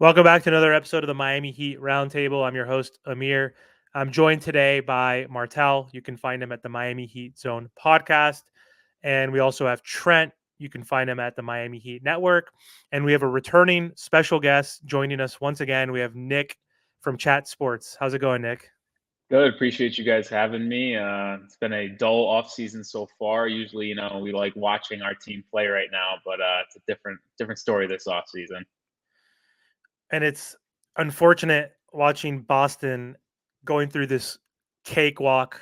Welcome back to another episode of the Miami Heat Roundtable. I'm your host, Amir. I'm joined today by Martel. You can find him at the Miami Heat Zone podcast. And we also have Trent. You can find him at the Miami Heat Network. And we have a returning special guest joining us once again. We have Nick from Chat Sports. How's it going, Nick? Good. Appreciate you guys having me. It's been a dull off season so far. Usually, we like watching our team play right now, but it's a different story this off season. And it's unfortunate watching Boston going through this cakewalk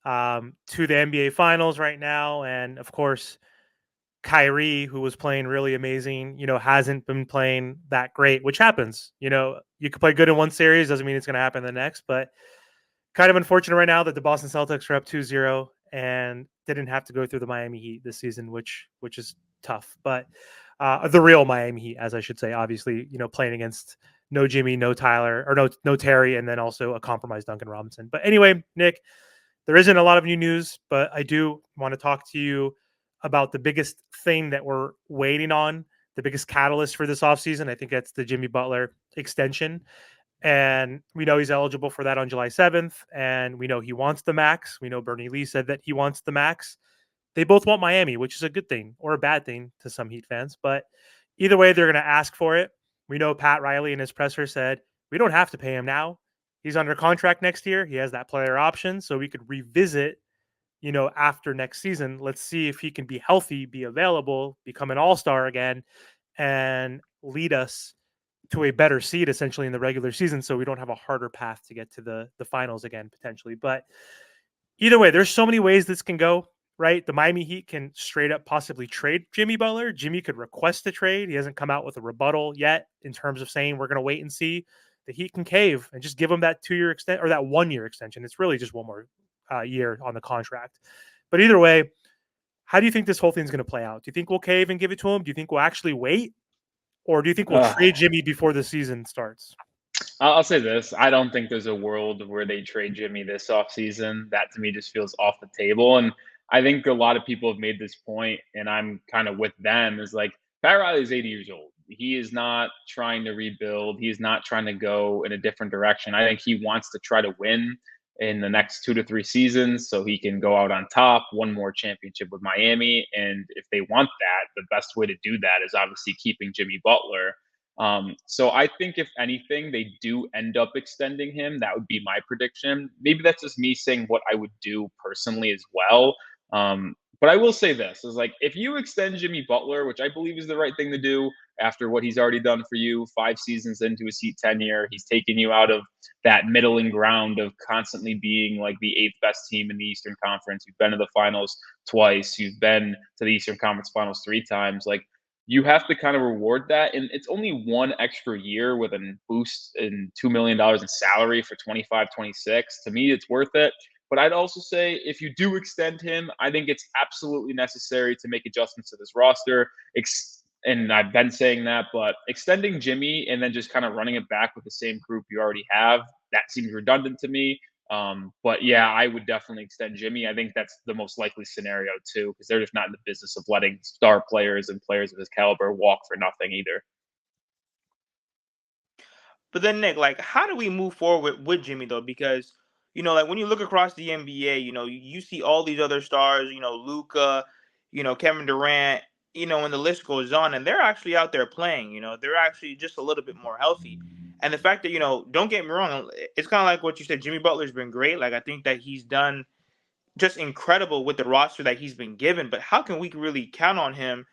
to the NBA Finals right now. And of course, Kyrie, who was playing really amazing, hasn't been playing that great, which happens. You could play good in one series, doesn't mean it's going to happen in the next, but kind of unfortunate right now that the Boston Celtics are up 2-0 and didn't have to go through the Miami Heat this season, which is tough. But the real Miami Heat, as I should say, obviously, playing against no Jimmy, no Tyler, or no Terry, and then also a compromised Duncan Robinson. But anyway, Nick, there isn't a lot of new news, but I do want to talk to you about the biggest thing that we're waiting on, the biggest catalyst for this offseason. I think that's the Jimmy Butler extension. And we know he's eligible for that on July 7th. And we know he wants the max. We know Bernie Lee said that he wants the max. They both want Miami, which is a good thing or a bad thing to some Heat fans. But either way, they're going to ask for it. We know Pat Riley in his presser said, we don't have to pay him now. He's under contract next year. He has that player option. So we could revisit, after next season. Let's see if he can be healthy, be available, become an all-star again, and lead us to a better seed essentially in the regular season so we don't have a harder path to get to the finals again potentially. But either way, there's so many ways this can go, right? The Miami Heat can straight up possibly trade Jimmy Butler. Jimmy could request a trade. He hasn't come out with a rebuttal yet in terms of saying we're going to wait and see. The Heat can cave and just give him that 2-year extent or that 1-year extension. It's really just one more year on the contract. But either way, how do you think this whole thing's going to play out? Do you think we'll cave and give it to him? Do you think we'll actually wait? Or do you think we'll Uh, trade Jimmy before the season starts? I'll say this: I don't think there's a world where they trade Jimmy this off season. That to me just feels off the table. And I think a lot of people have made this point, and I'm kind of with them. Is like Pat Riley is 80 years old. He is not trying to rebuild. He is not trying to go in a different direction. I think he wants to try to win in the next 2 to 3 seasons so he can go out on top, one more championship with Miami. And if they want that, the best way to do that is obviously keeping Jimmy Butler. So I think if anything, they do end up extending him. That would be my prediction. Maybe that's just me saying what I would do personally as well. But I will say this is like if you extend Jimmy Butler, which I believe is the right thing to do after what he's already done for you, 5 seasons into his Heat tenure, he's taken you out of that middling ground of constantly being like the eighth best team in the Eastern Conference. You've been to the finals twice. You've been to the Eastern Conference Finals 3 times. Like you have to kind of reward that. And it's only one extra year with a boost in $2 million in salary for 25, 26. To me, it's worth it. But I'd also say if you do extend him, I think it's absolutely necessary to make adjustments to this roster. And I've been saying that, but extending Jimmy and then just kind of running it back with the same group you already have, that seems redundant to me. But yeah, I would definitely extend Jimmy. I think that's the most likely scenario too, because they're just not in the business of letting star players and players of his caliber walk for nothing either. But then Nick, like, how do we move forward with Jimmy though? Because like when you look across the NBA, you see all these other stars, Luca, Kevin Durant, and the list goes on, and they're actually out there playing. They're actually just a little bit more healthy. And the fact that don't get me wrong, it's kind of like what you said. Jimmy Butler's been great. Like I think that he's done just incredible with the roster that he's been given. But how can we really count on him,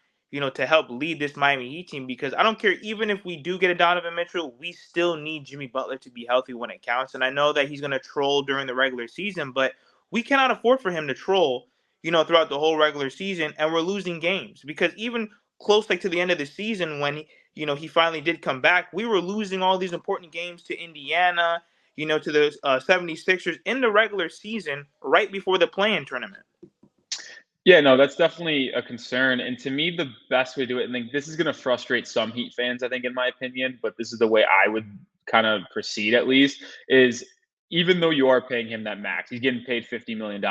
to help lead this Miami Heat team? Because I don't care, even if we do get a Donovan Mitchell, we still need Jimmy Butler to be healthy when it counts. And I know that he's going to troll during the regular season, but we cannot afford for him to troll, throughout the whole regular season. And we're losing games because even close like to the end of the season when he finally did come back, we were losing all these important games to Indiana, to the 76ers in the regular season right before the play-in tournament. Yeah, no, that's definitely a concern. And to me, the best way to do it, and like, this is going to frustrate some Heat fans, I think, in my opinion, but this is the way I would kind of proceed at least, is even though you are paying him that max, he's getting paid $50 million.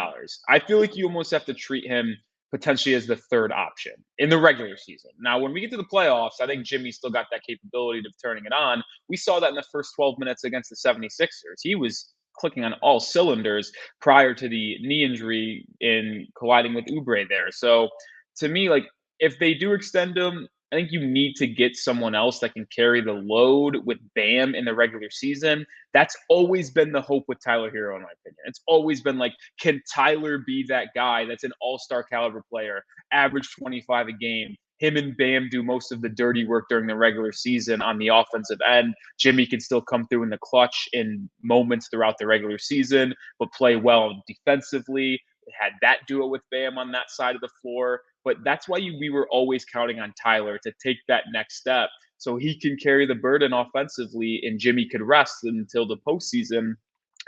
I feel like you almost have to treat him potentially as the third option in the regular season. Now, when we get to the playoffs, I think Jimmy still got that capability of turning it on. We saw that in the first 12 minutes against the 76ers. He was clicking on all cylinders prior to the knee injury in colliding with Oubre there. So to me, like, if they do extend him, I think you need to get someone else that can carry the load with Bam in the regular season. That's always been the hope with Tyler Herro, in my opinion. It's always been like, can Tyler be that guy that's an all-star caliber player, average 25 a game? Him and Bam do most of the dirty work during the regular season on the offensive end. Jimmy can still come through in the clutch in moments throughout the regular season, but play well defensively. Had that duo with Bam on that side of the floor. But that's why we were always counting on Tyler to take that next step so he can carry the burden offensively and Jimmy could rest until the postseason,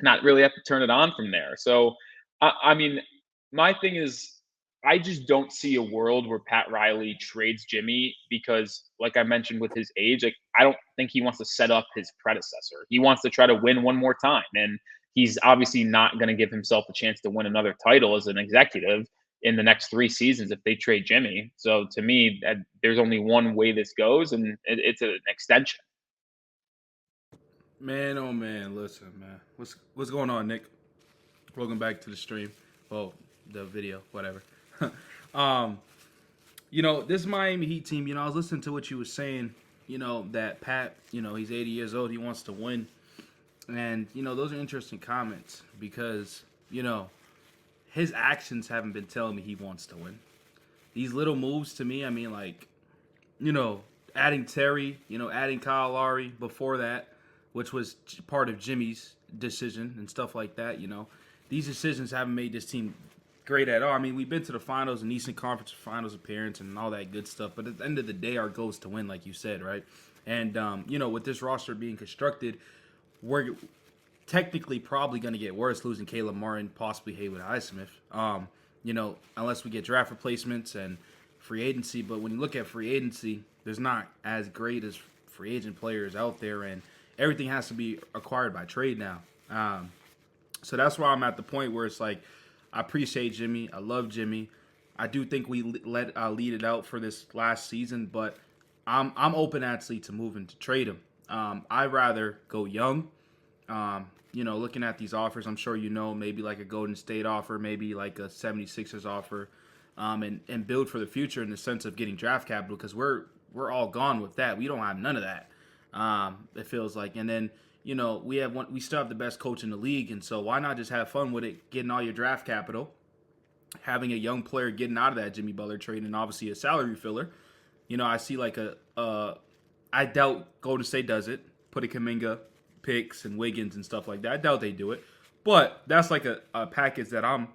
not really have to turn it on from there. So, I mean, my thing is, I just don't see a world where Pat Riley trades Jimmy because, like I mentioned, with his age, like I don't think he wants to set up his predecessor. He wants to try to win one more time, and he's obviously not going to give himself a chance to win another title as an executive in the next 3 seasons if they trade Jimmy. So to me, there's only one way this goes, and it's an extension. Man, oh man, listen, man. What's going on, Nick? Welcome back to the stream. Oh, the video, whatever. This Miami Heat team, I was listening to what you were saying, that Pat, he's 80 years old, he wants to win. And, those are interesting comments because, his actions haven't been telling me he wants to win. These little moves to me, I mean, like, adding Terry, adding Kyle Lowry before that, which was part of Jimmy's decision and stuff like that, These decisions haven't made this team great at all. I mean, we've been to the finals and Eastern Conference Finals appearance and all that good stuff, but at the end of the day, our goal is to win, like you said, right? And, with this roster being constructed, we're technically probably going to get worse losing Caleb Martin, possibly Haywood Highsmith, unless we get draft replacements and free agency. But when you look at free agency, there's not as great as free agent players out there, and everything has to be acquired by trade now. So that's why I'm at the point where it's like, I appreciate Jimmy. I love Jimmy. I do think we lead it out for this last season, but I'm open actually to moving to trade him. I'd rather go young. Looking at these offers, I'm sure maybe like a Golden State offer, maybe like a 76ers offer, and build for the future in the sense of getting draft capital because we're all gone with that. We don't have none of that. It feels like, and then we still have the best coach in the league, and so why not just have fun with it, getting all your draft capital, having a young player getting out of that Jimmy Butler trade, and obviously a salary filler. I see like I doubt Golden State does it, put a Kuminga, picks and Wiggins and stuff like that. I doubt they do it, but that's like a package that I'm,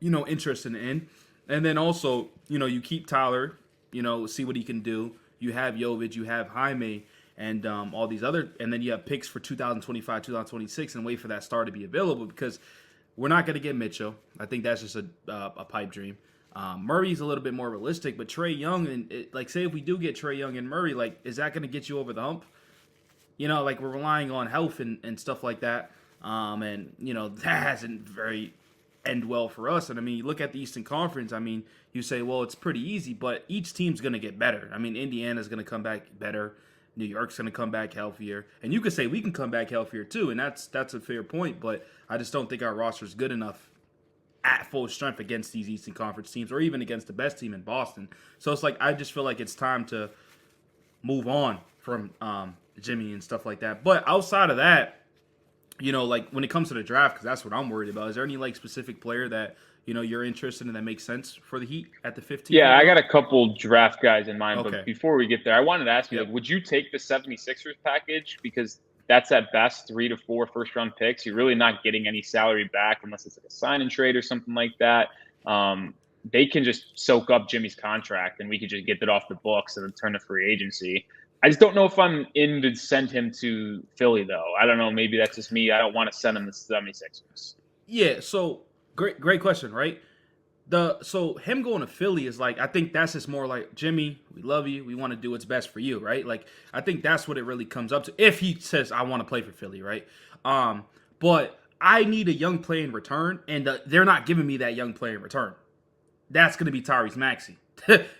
interested in. And then also, you keep Tyler, see what he can do. You have Jovic, you have Jaime, and all these other, and then you have picks for 2025, 2026, and wait for that star to be available because we're not going to get Mitchell. I think that's just a pipe dream. Murray's a little bit more realistic, but Trae Young, and say if we do get Trae Young and Murray, like, is that going to get you over the hump? Like we're relying on health and stuff like that. And that hasn't very end well for us. And I mean, you look at the Eastern Conference, I mean, you say, well, it's pretty easy, but each team's going to get better. I mean, Indiana's going to come back better. New York's going to come back healthier. And you could say we can come back healthier too, and that's a fair point, but I just don't think our roster is good enough at full strength against these Eastern Conference teams or even against the best team in Boston. So it's like I just feel like it's time to move on from Jimmy and stuff like that. But outside of that, like when it comes to the draft, because that's what I'm worried about, is there any like specific player that you're interested in that makes sense for the Heat at the 15th? Yeah, I got a couple draft guys in mind, Okay. But before we get there, I wanted to ask you, like, would you take the 76ers package? Because that's at best 3 to 4 first-round picks. You're really not getting any salary back unless it's like a sign-and-trade or something like that. They can just soak up Jimmy's contract, and we could just get that off the books and then turn to free agency. I just don't know if I'm in to send him to Philly, though. I don't know. Maybe that's just me. I don't want to send him to the 76ers. Yeah, so great question, right? So him going to Philly is like, I think that's just more like, Jimmy, we love you. We want to do what's best for you, right? Like, I think that's what it really comes up to. If he says, I want to play for Philly, right? But I need a young player in return, and they're not giving me that young player in return. that's going to be Tyrese Maxey.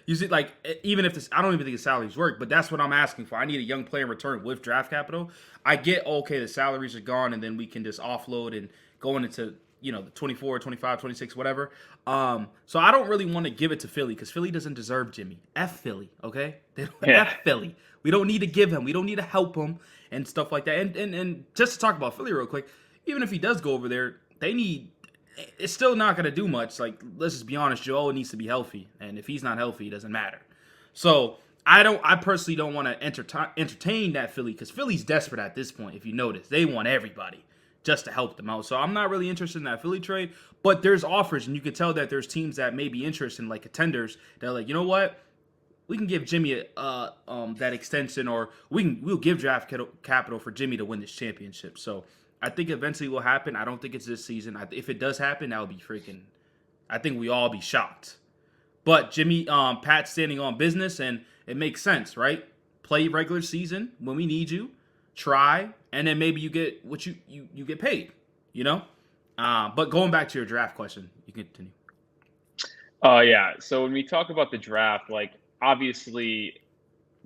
You see, like, even if this, I don't even think his salaries work, but that's what I'm asking for. I need a young player in return with draft capital. I get, okay, the salaries are gone, and then we can just offload and go into, the 24, 25, 26, whatever. So I don't really want to give it to Philly because Philly doesn't deserve Jimmy. F Philly, okay? Yeah. F Philly. We don't need to give him. We don't need to help him and stuff like that. And just to talk about Philly real quick, even if he does go over there, they need. It's still not going to do much. Like, let's just be honest, Joel needs to be healthy, and if he's not healthy, it doesn't matter. So I personally don't want to entertain that Philly because Philly's desperate at this point. If you notice, they want everybody just to help them out. So I'm not really interested in that Philly trade, but there's offers, and you can tell that there's teams that may be interested in, like contenders. They're like, you know what? We can give Jimmy that extension, or we'll give draft capital for Jimmy to win this championship. So I think eventually will happen. I don't think it's this season. If it does happen, that would be freaking. I think we all be shocked. But Jimmy, Pat's standing on business, and it makes sense, right? Play regular season when we need you, try, and then maybe you get what you get paid. But going back to your draft question, you can continue. Yeah. So when we talk about the draft, like obviously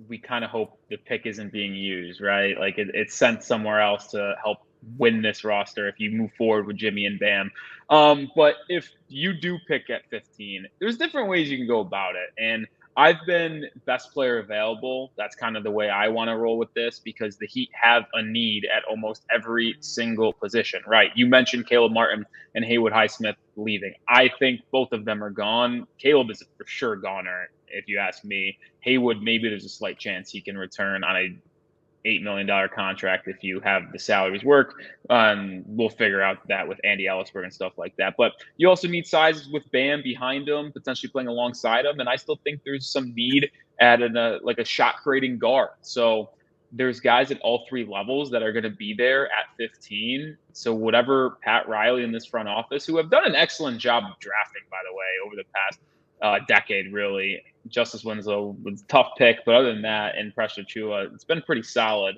we kind of hope the pick isn't being used, right? Like it's sent somewhere else to help win this roster if you move forward with Jimmy and Bam. But if you do pick at 15, there's different ways you can go about it. And I've been best player available. That's kind of the way I want to roll with this because the Heat have a need at almost every single position, right? You mentioned Caleb Martin and Haywood Highsmith leaving. I think both of them are gone. Caleb is for sure goner, if you ask me. Haywood, maybe there's a slight chance he can return on a $8 million contract if you have the salaries work. We'll figure out that with Andy Ellisberg and stuff like that. But you also need size with Bam behind him, potentially playing alongside him. And I still think there's some need at a shot creating guard. So there's guys at all three levels that are going to be there at 15. So whatever Pat Riley in this front office, who have done an excellent job of drafting, by the way, over the past decade, really. Justice Winslow was a tough pick, but other than that, and Precious Chua, it's been pretty solid.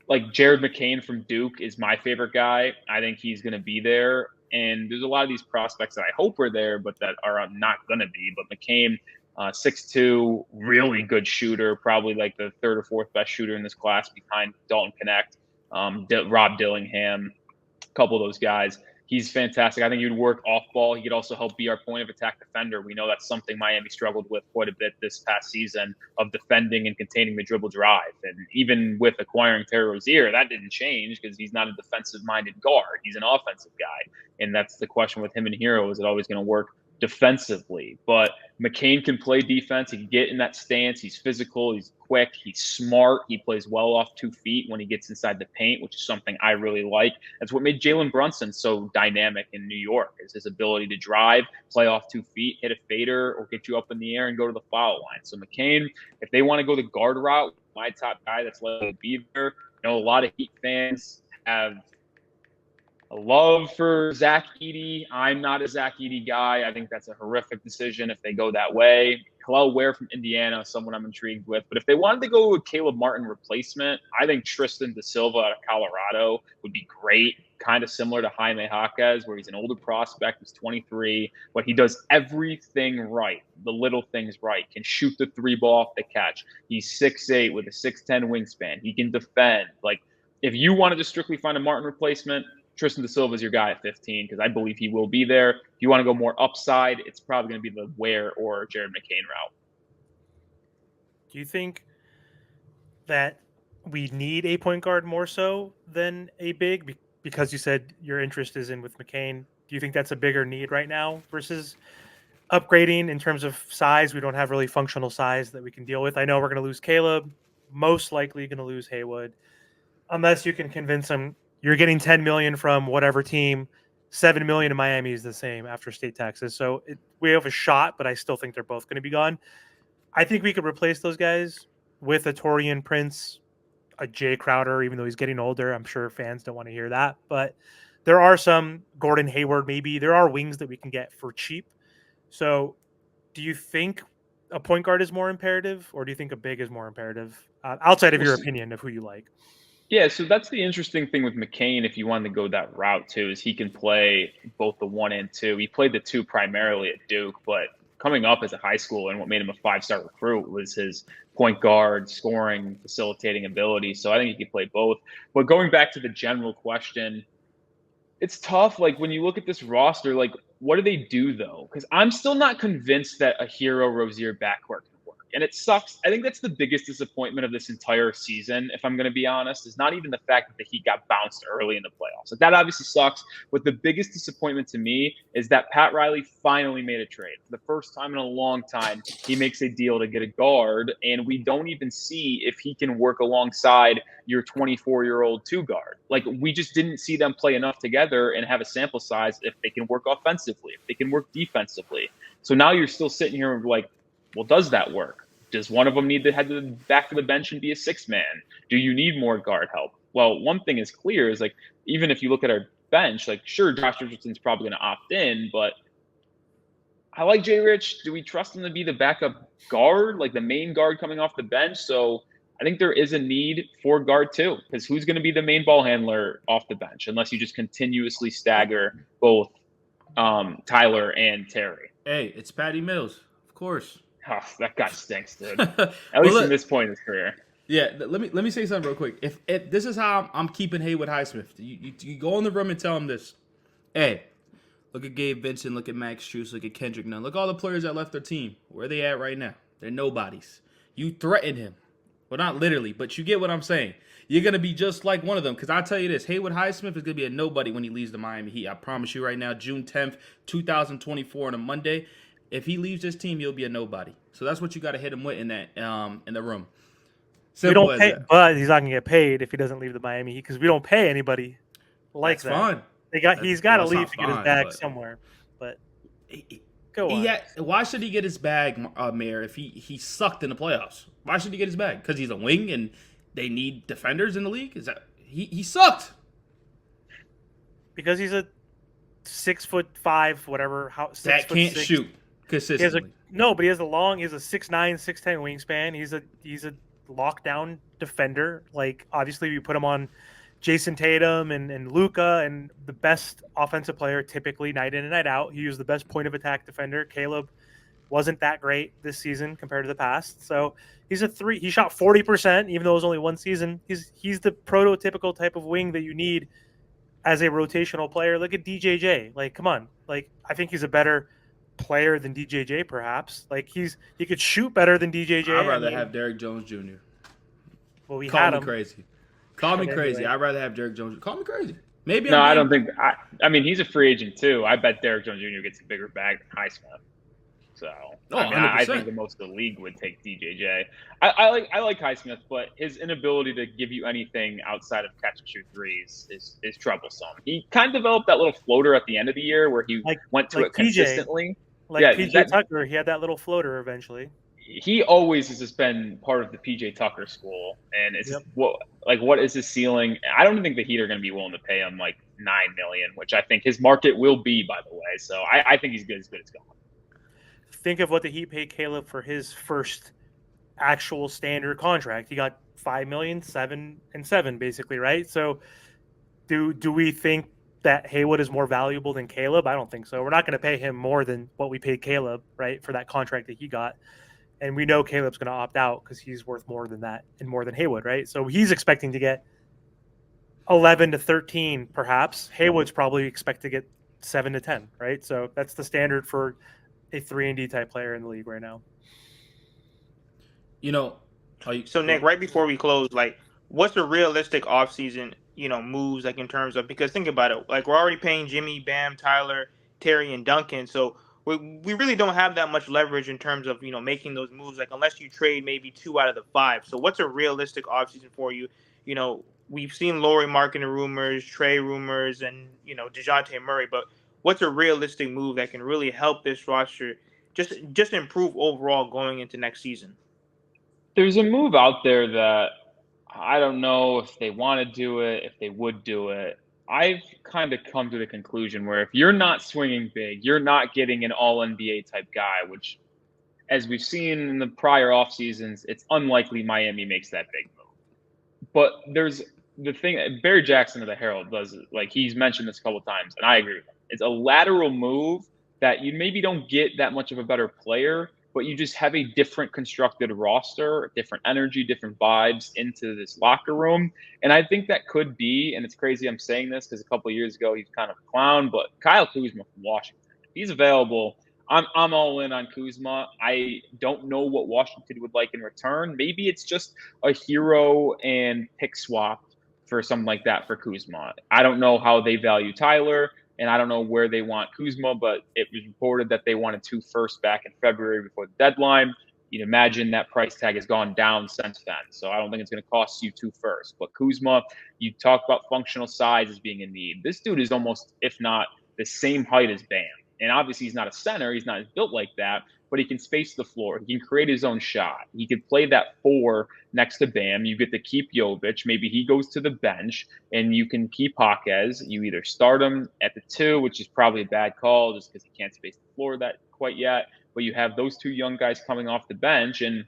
Like Jared McCain from Duke is my favorite guy. I think he's going to be there. And there's a lot of these prospects that I hope are there, but that are not going to be. But McCain, 6'2", really good shooter, probably like the third or fourth best shooter in this class behind Dalton Connect, Rob Dillingham, a couple of those guys. He's fantastic. I think he'd work off ball. He could also help be our point of attack defender. We know that's something Miami struggled with quite a bit this past season of defending and containing the dribble drive. And even with acquiring Terry Rozier, that didn't change because he's not a defensive-minded guard. He's an offensive guy. And that's the question with him and Herro. Is it always going to work defensively? But McCain can play defense. He can get in that stance. He's physical. He's quick. He's smart. He plays well off 2 feet when he gets inside the paint, which is something I really like. That's what made Jalen Brunson so dynamic in New York, is his ability to drive, play off 2 feet, hit a fader, or get you up in the air and go to the foul line. So McCain, if they want to go the guard route, my top guy that's likely to be there. A lot of Heat fans have a love for Zach Edey. I'm not a Zach Edey guy. I think that's a horrific decision if they go that way. Kel'el Ware from Indiana, someone I'm intrigued with. But if they wanted to go with Caleb Martin replacement, I think Tristan Da Silva out of Colorado would be great. Kind of similar to Jaime Jaquez, where he's an older prospect, he's 23, but he does everything right, the little things right. Can shoot the three ball off the catch. He's 6'8" with a 6'10" wingspan. He can defend. Like, if you wanted to strictly find a Martin replacement, Tristan Da Silva is your guy at 15 because I believe he will be there. If you want to go more upside, it's probably going to be the Ware or Jared McCain route. Do you think that we need a point guard more so than a big? Because you said your interest is in with McCain. Do you think that's a bigger need right now versus upgrading in terms of size? We don't have really functional size that we can deal with. I know we're going to lose Caleb, most likely going to lose Haywood, unless you can convince him you're getting $10 million from whatever team. $7 million in Miami is the same after state taxes. So we have a shot, but I still think they're both going to be gone. I think we could replace those guys with a Torian Prince, a Jay Crowder, even though he's getting older. I'm sure fans don't want to hear that. But there are some Gordon Hayward, maybe. There are wings that we can get for cheap. So do you think a point guard is more imperative, or do you think a big is more imperative, outside of your opinion of who you like? Yeah, so that's the interesting thing with McCain, if you wanted to go that route too, is he can play both the 1 and 2. He played the 2 primarily at Duke, but coming up as a high school, and what made him a 5-star recruit was his point guard, scoring, facilitating ability. So I think he could play both. But going back to the general question, it's tough. Like when you look at this roster, like what do they do though? Because I'm still not convinced that a Herro Rozier backcourt can work, and it sucks. I think that's the biggest disappointment of this entire season, if I'm going to be honest. Is not even the fact that the Heat got bounced early in the playoffs. Like that obviously sucks. But the biggest disappointment to me is that Pat Riley finally made a trade for the first time in a long time. He makes a deal to get a guard, and we don't even see if he can work alongside your 24-year-old two guard. Like we just didn't see them play enough together and have a sample size if they can work offensively, if they can work defensively. So now you're still sitting here like, well, does that work? Does one of them need to head to the back of the bench and be a six man? Do you need more guard help? Well, one thing is clear is like, even if you look at our bench, like sure, Josh Richardson's probably going to opt in, but I like Jay Rich. Do we trust him to be the backup guard, like the main guard coming off the bench? So I think there is a need for guard too, because who's going to be the main ball handler off the bench unless you just continuously stagger both Tyler and Terry? Hey, it's Patty Mills, of course. Oh, that guy stinks, dude. At least in this point in his career. Yeah, let me say something real quick. If this is how I'm keeping Haywood Highsmith, you go in the room and tell him this. Hey, look at Gabe Vincent, look at Max Strus, look at Kendrick Nunn. Look at all the players that left their team. Where are they at right now? They're nobodies. You threaten him. Well, not literally, but you get what I'm saying. You're going to be just like one of them. Because I'll tell you this, Haywood Highsmith is going to be a nobody when he leaves the Miami Heat. I promise you right now, June 10th, 2024 on a Monday. If he leaves this team, he'll be a nobody. So that's what you got to hit him with in that in the room. Simple we don't pay, but he's not going to get paid if he doesn't leave the Miami Heat because we don't pay anybody like that's that. Fine. He's got to leave to get his bag somewhere. But go on. Why should he get his bag, Mayor, if he sucked in the playoffs? Why should he get his bag? Because he's a wing and they need defenders in the league? Is that he sucked? Because he's a 6'5", whatever. That can't shoot consistently. But he has a 6'9", 6'10" wingspan. He's a lockdown defender. Like obviously, you put him on Jason Tatum and Luka, and the best offensive player typically night in and night out. He was the best point of attack defender. Caleb wasn't that great this season compared to the past. So he's a 3. He shot 40%, even though it was only one season. He's the prototypical type of wing that you need as a rotational player. Look at DJJ. Like, come on. Like, I think he's a better player than DJJ, perhaps. Like, he could shoot better than DJJ. I'd rather have Derrick Jones Jr. Well, we Call had me him. Crazy. Call me crazy. I'd rather have Derrick Jones. Call me crazy. Maybe. No, I don't think. I mean, he's a free agent too. I bet Derrick Jones Jr. gets a bigger bag than Highsmith. So I think the most of the league would take DJJ. I like Highsmith, but his inability to give you anything outside of catch and shoot threes is troublesome. He kind of developed that little floater at the end of the year where he went to it consistently. PJ Tucker, he had that little floater eventually. He always has just been part of the PJ Tucker school, and it's what is his ceiling? I don't think the Heat are going to be willing to pay him like $9 million, which I think his market will be, by the way. So I think he's as good as going. Think of what the Heat paid Caleb for his first actual standard contract. He got $5 million, 7 and 7, basically, right? So, do we think that Haywood is more valuable than Caleb? I don't think so. We're not going to pay him more than what we paid Caleb, right, for that contract that he got. And we know Caleb's going to opt out because he's worth more than that and more than Haywood, right? So he's expecting to get 11 to 13, perhaps. Haywood's probably expect to get 7 to 10, right? So that's the standard for a 3-and-D type player in the league right now. So Nick, right before we close, like, what's the realistic offseason, moves, like in terms of, because think about it, like we're already paying Jimmy, Bam, Tyler, Terry, and Duncan, so we really don't have that much leverage in terms of making those moves, like unless you trade maybe 2 out of the 5. So what's a realistic offseason for you? We've seen Lauri Markkanen rumors, Trey rumors, and DeJounte Murray, but what's a realistic move that can really help this roster just improve overall going into next season? There's a move out there that I don't know if they want to do it, if they would do it. I've kind of come to the conclusion where if you're not swinging big, you're not getting an all-NBA type guy, which, as we've seen in the prior off seasons, it's unlikely Miami makes that big move. But there's the thing, Barry Jackson of the Herald does, like he's mentioned this a couple of times, and I agree with him. It's a lateral move that you maybe don't get that much of a better player, but you just have a different constructed roster, different energy, different vibes into this locker room. And I think that could be, and it's crazy I'm saying this because a couple of years ago he's kind of a clown, but Kyle Kuzma from Washington, if he's available, I'm all in on Kuzma. I don't know what Washington would like in return. Maybe it's just a Herro and pick swap for something like that for Kuzma. I don't know how they value Tyler, and I don't know where they want Kuzma, but it was reported that they wanted 2 firsts back in February before the deadline. You'd imagine that price tag has gone down since then. So I don't think it's going to cost you 2 firsts. But Kuzma, you talk about functional size as being a need. This dude is almost, if not the same height as Bam. And obviously he's not a center. He's not built like that, but he can space the floor. He can create his own shot. He can play that 4 next to Bam. You get to keep Jovic. Maybe he goes to the bench, and you can keep Jaquez. You either start him at the 2, which is probably a bad call just because he can't space the floor that quite yet. But you have those 2 young guys coming off the bench, and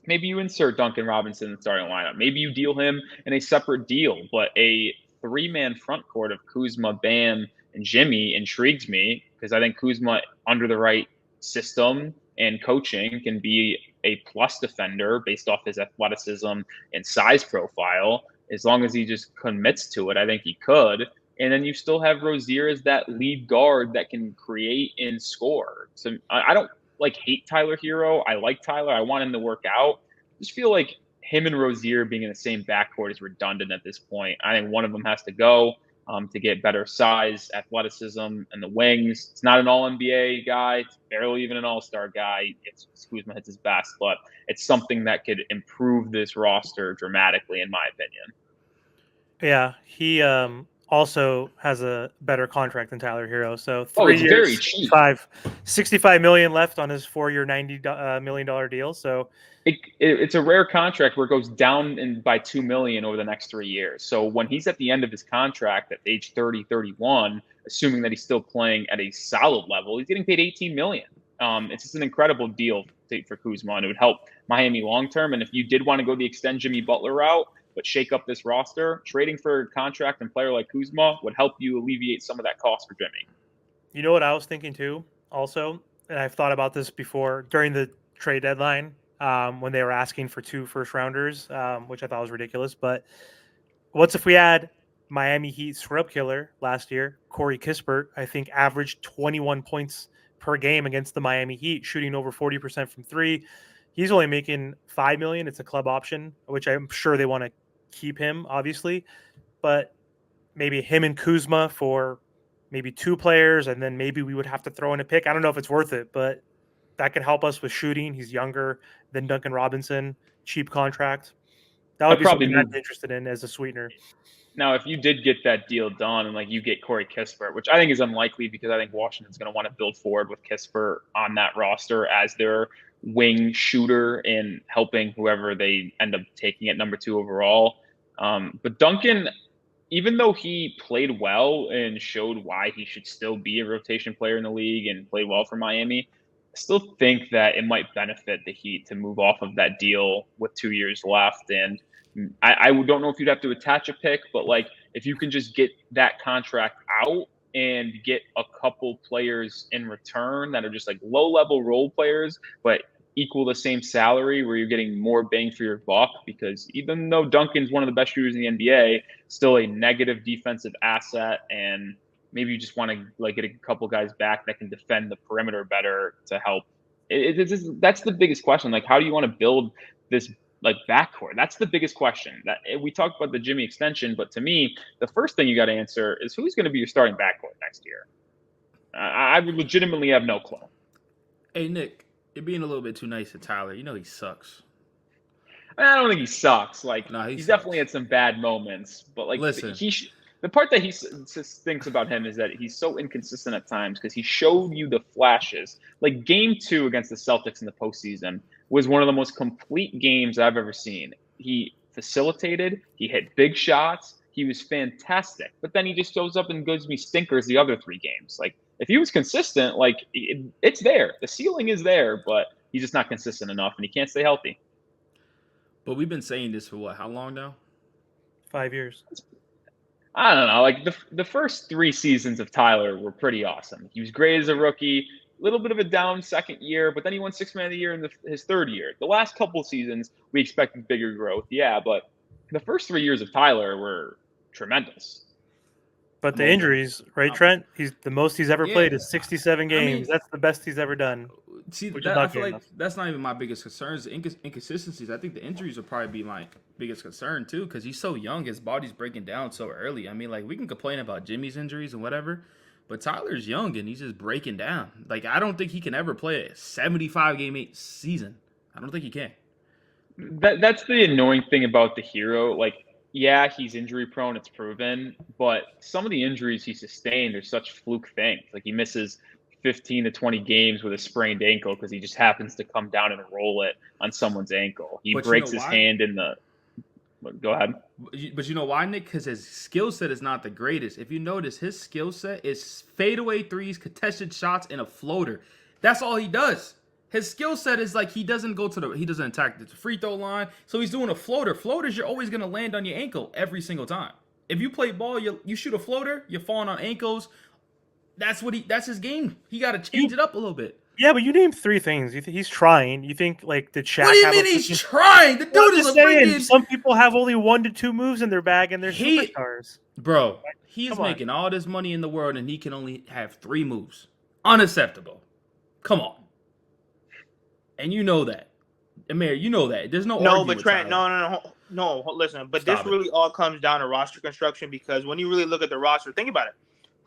maybe you insert Duncan Robinson in the starting lineup. Maybe you deal him in a separate deal, but a 3-man front court of Kuzma, Bam, and Jimmy intrigues me because I think Kuzma, under the right system and coaching, can be a plus defender based off his athleticism and size profile. As long as he just commits to it, I think he could. And then you still have Rozier as that lead guard that can create and score. So I don't hate Tyler Herro. I like Tyler. I want him to work out. I just feel like him and Rozier being in the same backcourt is redundant at this point. I think one of them has to go to get better size, athleticism, and the wings. It's not an all-NBA guy. It's barely even an all-star guy. It's Kuzma hits his best, but it's something that could improve this roster dramatically, in my opinion. Yeah, he also has a better contract than Tyler Herro. So 3 years, very cheap. $65 million left on his 4-year, $90 million deal. So it's a rare contract where it goes down by $2 million over the next 3 years. So when he's at the end of his contract at age 30, 31, assuming that he's still playing at a solid level, he's getting paid $18 million. It's just an incredible deal for Kuzma, and it would help Miami long term. And if you did want to go the extend Jimmy Butler route, but shake up this roster, trading for a contract and player like Kuzma would help you alleviate some of that cost for Jimmy. You know what I was thinking too, also, and I've thought about this before during the trade deadline when they were asking for 2 first-rounders, which I thought was ridiculous. But what's if we had Miami Heat scrub killer last year, Corey Kispert, I think averaged 21 points per game against the Miami Heat, shooting over 40% from 3. He's only making $5 million. It's a club option, which I'm sure they want to keep him, obviously. But maybe him and Kuzma for maybe 2 players, and then maybe we would have to throw in a pick. I don't know if it's worth it, but that could help us with shooting. He's younger than Duncan Robinson, cheap contract. That would be something I'd be interested in as a sweetener. Now, if you did get that deal done and you get Corey Kispert, which I think is unlikely because I think Washington's going to want to build forward with Kispert on that roster as their wing shooter and helping whoever they end up taking at number 2 overall. But Duncan, even though he played well and showed why he should still be a rotation player in the league and played well for Miami, I still think that it might benefit the Heat to move off of that deal with 2 years left. And I don't know if you'd have to attach a pick, but if you can just get that contract out and get a couple players in return that are just low-level role players, but equal the same salary where you're getting more bang for your buck, because even though Duncan's one of the best shooters in the NBA, still a negative defensive asset, and maybe you just want to get a couple guys back that can defend the perimeter better to help. That's the biggest question. How do you want to build this backcourt? That's the biggest question. That we talked about the Jimmy extension, but to me, the first thing you got to answer is who's going to be your starting backcourt next year. I would legitimately have no clue. Hey Nick, you're being a little bit too nice to Tyler. You know he sucks. I don't think he sucks. He's definitely had some bad moments, but listen. The part that he thinks about him is that he's so inconsistent at times because he showed you the flashes. Game 2 against the Celtics in the postseason was one of the most complete games I've ever seen. He facilitated. He hit big shots. He was fantastic. But then he just shows up and gives me stinkers the other 3 games. If he was consistent, it's there. The ceiling is there, but he's just not consistent enough, and he can't stay healthy. But we've been saying this for how long now? 5 years. I don't know. Like the first 3 seasons of Tyler were pretty awesome. He was great as a rookie. A little bit of a down second year, but then he won Sixth Man of the Year in his third year. The last couple seasons, we expected bigger growth, yeah, but the first 3 years of Tyler were tremendous. But the Well, injuries, right, um, Trent? He's the most he's ever played yeah, is 67 I games. mean, That's the best he's ever done, see which is that I not feel good like enough. that's not even my biggest concerns. The inconsistencies. I think the injuries will probably be my biggest concern too, because he's so young. His body's breaking down so early. I mean, like we can complain about Jimmy's injuries and whatever, but Tyler's young and he's just breaking down. Like I don't think he can ever play a 75 game season. I don't think he can. That's the annoying thing about the hero. Like, yeah, he's injury prone, it's proven, but some of the injuries he sustained are such fluke things. Like he misses 15 to 20 games with a sprained ankle because he just happens to come down and roll it on someone's ankle. He But you know breaks his why? hand in the. Go ahead. But you know why, Nick? Because his skill set is not the greatest. If you notice, his skill set is fadeaway threes, contested shots, and a floater. That's all he does. His skill set is like he doesn't attack the free throw line, so he's doing a floater. Floaters, you're always gonna land on your ankle every single time. If you play ball, you shoot a floater, you're falling on ankles. That's his game. He got to change it up a little bit. Yeah, but you named 3 things. He's trying. You think like did What Shaq do you have mean a he's freaking? trying? The Well, dude I'm is a just saying. freaking Some people have only 1 to 2 moves in their bag, and they're he, superstars. bro. He's Come on. making all this money in the world, and he can only have 3 moves. Unacceptable. Come on. And you know that, Amir. You know that. There's no arguing but with Trent, Tyler. no. Listen, but Stop this it. really all comes down to roster construction because when you really look at the roster, think about it.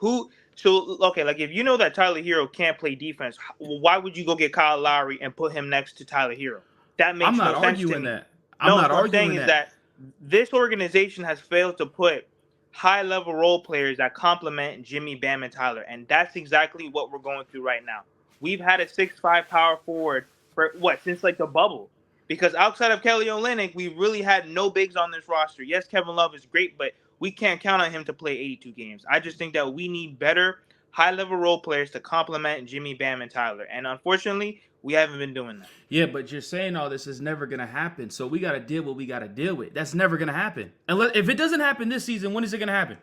Like if you know that Tyler Hero can't play defense, why would you go get Kyle Lowry and put him next to Tyler Hero? That makes I'm not no sense to arguing me. that. No, I'm not what I'm saying arguing is that. that this organization has failed to put high-level role players that complement Jimmy, Bam, and Tyler, and that's exactly what we're going through right now. We've had a 6'5" power forward for since like the bubble. Because outside of Kelly Olynyk, we really had no bigs on this roster. Yes, Kevin Love is great, but we can't count on him to play 82 games. I just think that we need better high-level role players to complement Jimmy, Bam, and Tyler. And unfortunately, we haven't been doing that. Yeah, but you're saying all this is never gonna happen. So we gotta deal with what we gotta deal with. That's never gonna happen. Unless if it doesn't happen this season, when is it gonna happen?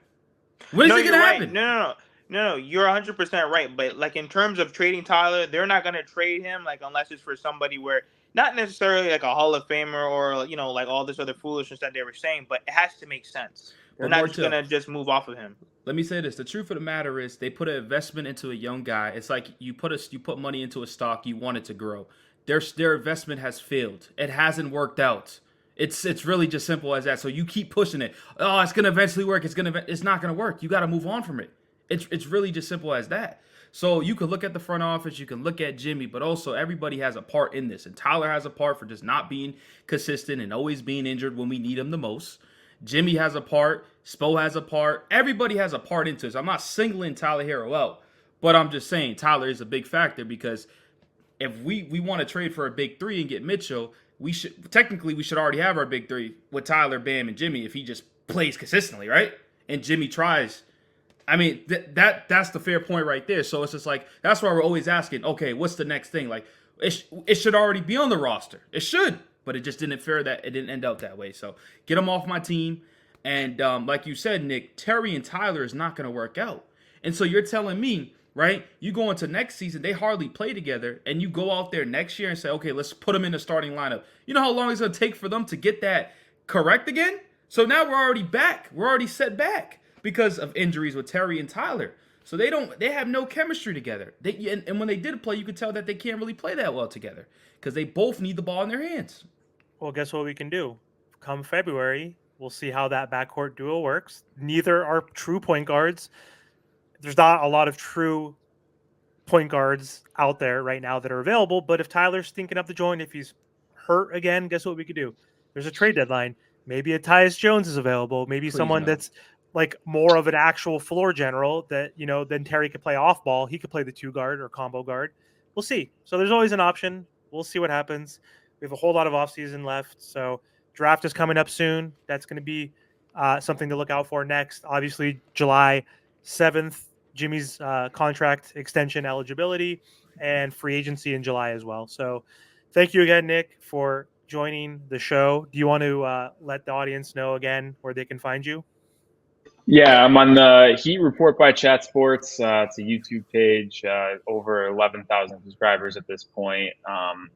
When is it You're gonna right. happen? No. You're 100% right. But like in terms of trading Tyler, they're not gonna trade him like unless it's for somebody where not necessarily like a Hall of Famer or like all this other foolishness that they were saying, but it has to make sense. They're But not more just to gonna just move off of him. let me say this: the truth of the matter is, they put an investment into a young guy. It's like you put money into a stock, you want it to grow. Their investment has failed. It hasn't worked out. It's really just simple as that. So you keep pushing it. Oh, it's gonna eventually work. It's not gonna work. You got to move on from it. It's really just simple as that. So you can look at the front office, you can look at Jimmy, but also everybody has a part in this. And Tyler has a part for just not being consistent and always being injured when we need him the most. Jimmy has a part. Spo has a part. Everybody has a part into this. I'm not singling Tyler Herro out, but I'm just saying Tyler is a big factor because if we want to trade for a big 3 and get Mitchell, we should already have our big 3 with Tyler, Bam, and Jimmy if he just plays consistently, right? And Jimmy tries. I mean, that's the fair point right there. So it's just like that's why we're always asking, okay, what's the next thing? Like it should already be on the roster. It should, but it just didn't end out that way. So get them off my team. And like you said, Nick, Terry and Tyler is not going to work out. And so you're telling me, right? You go into next season, they hardly play together, and you go out there next year and say, okay, let's put them in the starting lineup. You know how long it's going to take for them to get that correct again? So now we're already back. We're already set back because of injuries with Terry and Tyler. So they have no chemistry together. And when they did play, you could tell that they can't really play that well together because they both need the ball in their hands. Well, guess what we can do? Come February, we'll see how that backcourt duo works. Neither are true point guards. There's not a lot of true point guards out there right now that are available. But if Tyler's stinking up the joint, if he's hurt again, guess what we could do? There's a trade deadline. Maybe a Tyus Jones is available. Maybe Please someone no. that's like more of an actual floor general that, then Terry could play off ball. He could play the 2 guard or combo guard. We'll see. So there's always an option. We'll see what happens. We have a whole lot of offseason left. So draft is coming up soon. That's going to be something to look out for next. Obviously, July 7th, Jimmy's contract extension eligibility and free agency in July as well. So thank you again, Nick, for joining the show. Do you want to let the audience know again where they can find you? Yeah, I'm on the Heat Report by Chat Sports. It's a YouTube page, over 11,000 subscribers at this point.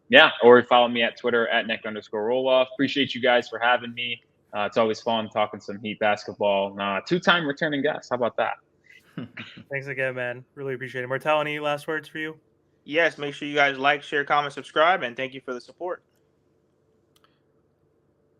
Yeah, or follow me at Twitter at Nick_Roloff. Appreciate you guys for having me. It's always fun talking some Heat basketball. Two-time returning guest. How about that? Thanks again, man. Really appreciate it. Martel, any last words for you? Yes, make sure you guys like, share, comment, subscribe, and thank you for the support.